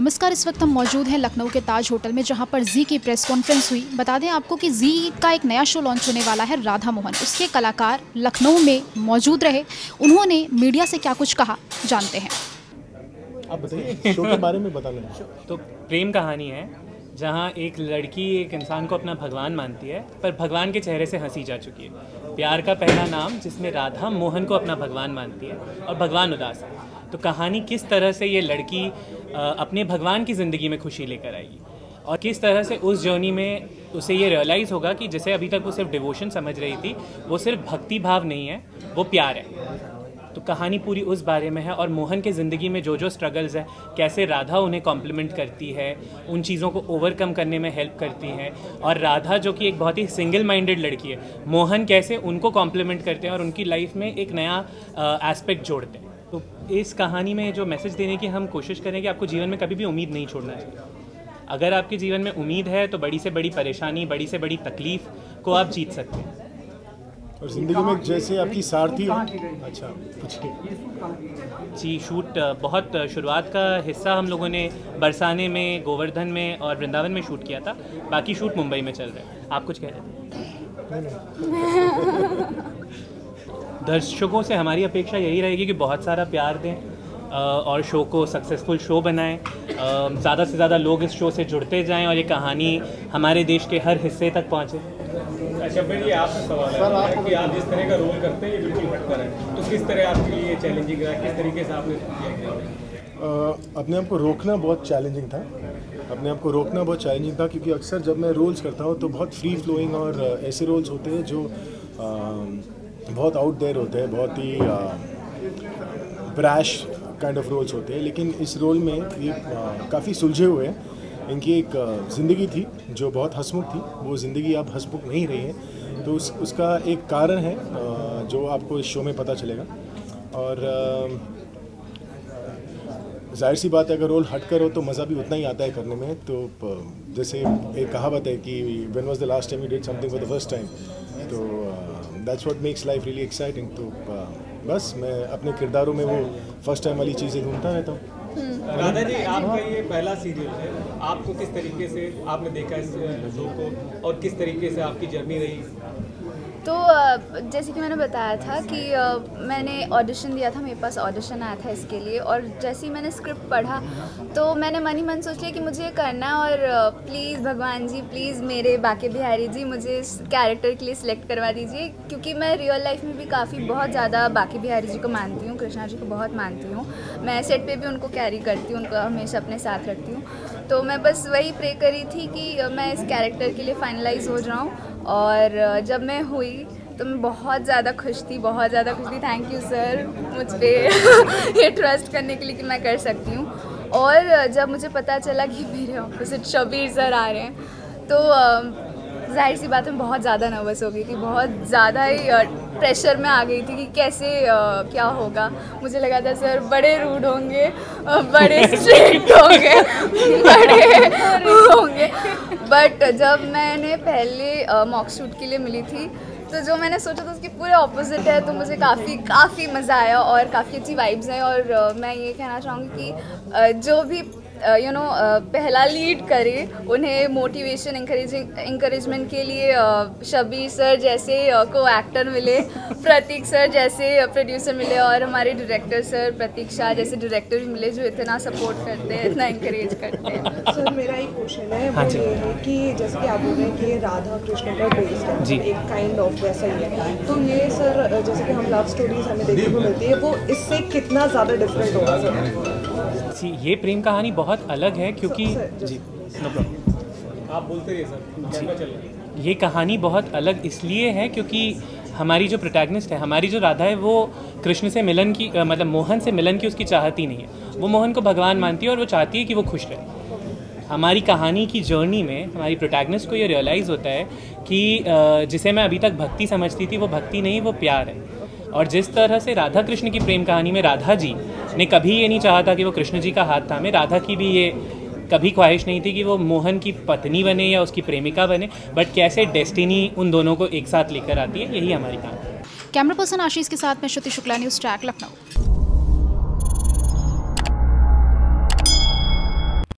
नमस्कार, इस वक्त हम मौजूद हैं लखनऊ के ताज होटल में, जहां पर जी की प्रेस कॉन्फ्रेंस हुई। बता दें आपको कि जी का एक नया शो लॉन्च होने वाला है, राधा मोहन। उसके कलाकार लखनऊ में मौजूद रहे, उन्होंने मीडिया से क्या कुछ कहा, जानते हैं। आप बताइए शो के बारे में बताना है। तो प्रेम कहानी है जहाँ एक लड़की एक इंसान को अपना भगवान मानती है, पर भगवान के चेहरे से हंसी जा चुकी है। प्यार का पहला नाम, जिसमें राधा मोहन को अपना भगवान मानती है और भगवान उदास है। तो कहानी किस तरह से ये लड़की अपने भगवान की ज़िंदगी में खुशी लेकर आएगी और किस तरह से उस जर्नी में उसे ये रियलाइज़ होगा कि जैसे अभी तक वो सिर्फ डिवोशन समझ रही थी, वो सिर्फ भक्ति भाव नहीं है, वो प्यार है। तो कहानी पूरी उस बारे में है और मोहन के ज़िंदगी में जो जो स्ट्रगल्स है, कैसे राधा उन्हें कॉम्प्लीमेंट करती है, उन चीज़ों को ओवरकम करने में हेल्प करती है, और राधा जो कि एक बहुत ही सिंगल माइंडेड लड़की है, मोहन कैसे उनको कॉम्प्लीमेंट करते हैं और उनकी लाइफ में एक नया एस्पेक्ट जोड़ते हैं। तो इस कहानी में जो मैसेज देने की हम कोशिश करें कि आपको जीवन में कभी भी उम्मीद नहीं छोड़ना चाहिए। अगर आपके जीवन में उम्मीद है तो बड़ी से बड़ी परेशानी, बड़ी से बड़ी तकलीफ को आप जीत सकते हैं। और जिंदगी में जैसे आपकी सारथी हो। अच्छा, पूछिए। जी, शूट बहुत शुरुआत का हिस्सा हम लोगों ने बरसाने में, गोवर्धन में और वृंदावन में शूट किया था। बाकी शूट मुंबई में चल रहा है। आप कुछ कह रहे थे? दर्शकों से हमारी अपेक्षा यही रहेगी कि बहुत सारा प्यार दें और शो को सक्सेसफुल शो बनाएं। ज़्यादा से ज़्यादा लोग इस शो से जुड़ते जाएं और ये कहानी हमारे देश के हर हिस्से तक पहुँचे। अच्छा भाई, ये आपसे सवाल है कि आप जिस तरह का रोल करते हैं ये बिल्कुल हटकर है, तो किस तरह आपके लिए चैलेंजिंग रहा, किस तरीके से आपने किया? अपने आप को रोकना बहुत चैलेंजिंग था। क्योंकि अक्सर जब मैं रोल्स करता हूँ तो बहुत फ्री फ्लोइंग और ऐसे रोल्स होते हैं जो बहुत आउट देयर होते हैं, बहुत ही ब्रैश काइंड ऑफ रोल्स होते हैं। लेकिन इस रोल में ये काफ़ी सुलझे हुए हैं। इनकी एक ज़िंदगी थी जो बहुत हंसमुख थी, वो ज़िंदगी अब हंसमुख नहीं रही है। तो उसका एक कारण है जो आपको इस शो में पता चलेगा। और जाहिर सी बात है, अगर रोल हट कर हो तो मज़ा भी उतना ही आता है करने में। तो जैसे एक कहावत है कि when was the last time you did something for the first time, तो that's what makes life really exciting. तो बस मैं अपने किरदारों में वो फर्स्ट टाइम वाली चीज़ें ढूंढता रहता हूँ। राधा जी, आपका ये पहला सीरियल है, आपको किस तरीके से आपने देखा इस शो को और किस तरीके से आपकी जर्नी रही? तो जैसे कि मैंने बताया था कि मैंने ऑडिशन दिया था, मेरे पास ऑडिशन आया था इसके लिए, और जैसे ही मैंने स्क्रिप्ट पढ़ा तो मैंने मन ही मन सोच लिया कि मुझे ये करना है। और प्लीज़ भगवान जी, प्लीज़ मेरे बाके बिहारी जी, मुझे इस कैरेक्टर के लिए सिलेक्ट करवा दीजिए। क्योंकि मैं रियल लाइफ में भी काफ़ी बहुत ज़्यादा बाके बिहारी जी को मानती हूँ, कृष्णा जी को बहुत मानती हूँ। मैं सेट पे भी उनको कैरी करती हूँ, उनको हमेशा अपने साथ रखती हूँ। तो मैं बस वही प्रे करी थी कि मैं इस कैरेक्टर के लिए फाइनलाइज हो जाऊँ। और जब मैं हुई तो मैं बहुत ज़्यादा खुश थी। थैंक यू सर मुझ पर ये ट्रस्ट करने के लिए कि मैं कर सकती हूँ। और जब मुझे पता चला कि मेरे ऑपोजिट शबीर सर आ रहे हैं तो जाहिर सी बात है, मैं बहुत ज़्यादा नर्वस हो गई थी, बहुत ज़्यादा ही प्रेशर में आ गई थी कि कैसे क्या होगा। मुझे लगा था सर बड़े रूड होंगे, बड़े स्ट्रिक्ट होंगे। बट जब मैंने पहले मॉक शूट के लिए मिली थी तो जो मैंने सोचा था उसके पूरे ऑपोजिट है, तो मुझे काफ़ी मज़ा आया और काफ़ी अच्छी वाइब्स हैं। और मैं ये कहना चाहूँगी कि जो भी पहला लीड करे, उन्हें मोटिवेशन इंकरेजमेंट के लिए शबीर सर जैसे को एक्टर मिले, प्रतीक सर जैसे प्रोड्यूसर मिले, और हमारे डायरेक्टर सर प्रतीक शाह जैसे डायरेक्टर भी मिले जो इतना सपोर्ट करते हैं, इतना इंकरेज करते हैं। सर मेरा एक क्वेश्चन है, वो ये है कि जैसे कि आप बोल रहे हैं कि ये राधा कृष्ण पर बेस्ड है, एक काइंड ऑफ वैसा ही है, तो ये सर जैसे कि हम लव स्टोरीज हमें देखने को मिलती है, वो इससे कितना ज़्यादा डिफरेंट होगा सर? ये प्रेम कहानी बहुत अलग है क्योंकि जी, नो प्रॉब्लम, आप बोलते रहिए सर। ये कहानी बहुत अलग इसलिए है क्योंकि हमारी जो प्रोटैगनिस्ट है, हमारी जो राधा है, वो कृष्ण से मिलन की मतलब मोहन से मिलन की उसकी चाहती नहीं है। वो मोहन को भगवान मानती है और वो चाहती है कि वो खुश रहे। हमारी कहानी की जर्नी में हमारी प्रोटैगनिस्ट को ये रियलाइज़ होता है कि जिसे मैं अभी तक भक्ति समझती थी, वो भक्ति नहीं, वो प्यार है। और जिस तरह से राधा कृष्ण की प्रेम कहानी में राधा जी ने कभी ये नहीं चाहा था कि वो कृष्ण जी का हाथ थामे, राधा की भी ये कभी ख्वाहिश नहीं थी कि वो मोहन की पत्नी बने या उसकी प्रेमिका बने, बट कैसे डेस्टिनी उन दोनों को एक साथ लेकर आती है, यही हमारी कहानी है। कैमरा पर्सन आशीष के साथ मैं श्रुति शुक्ला, न्यूज़ ट्रैक लखनऊ।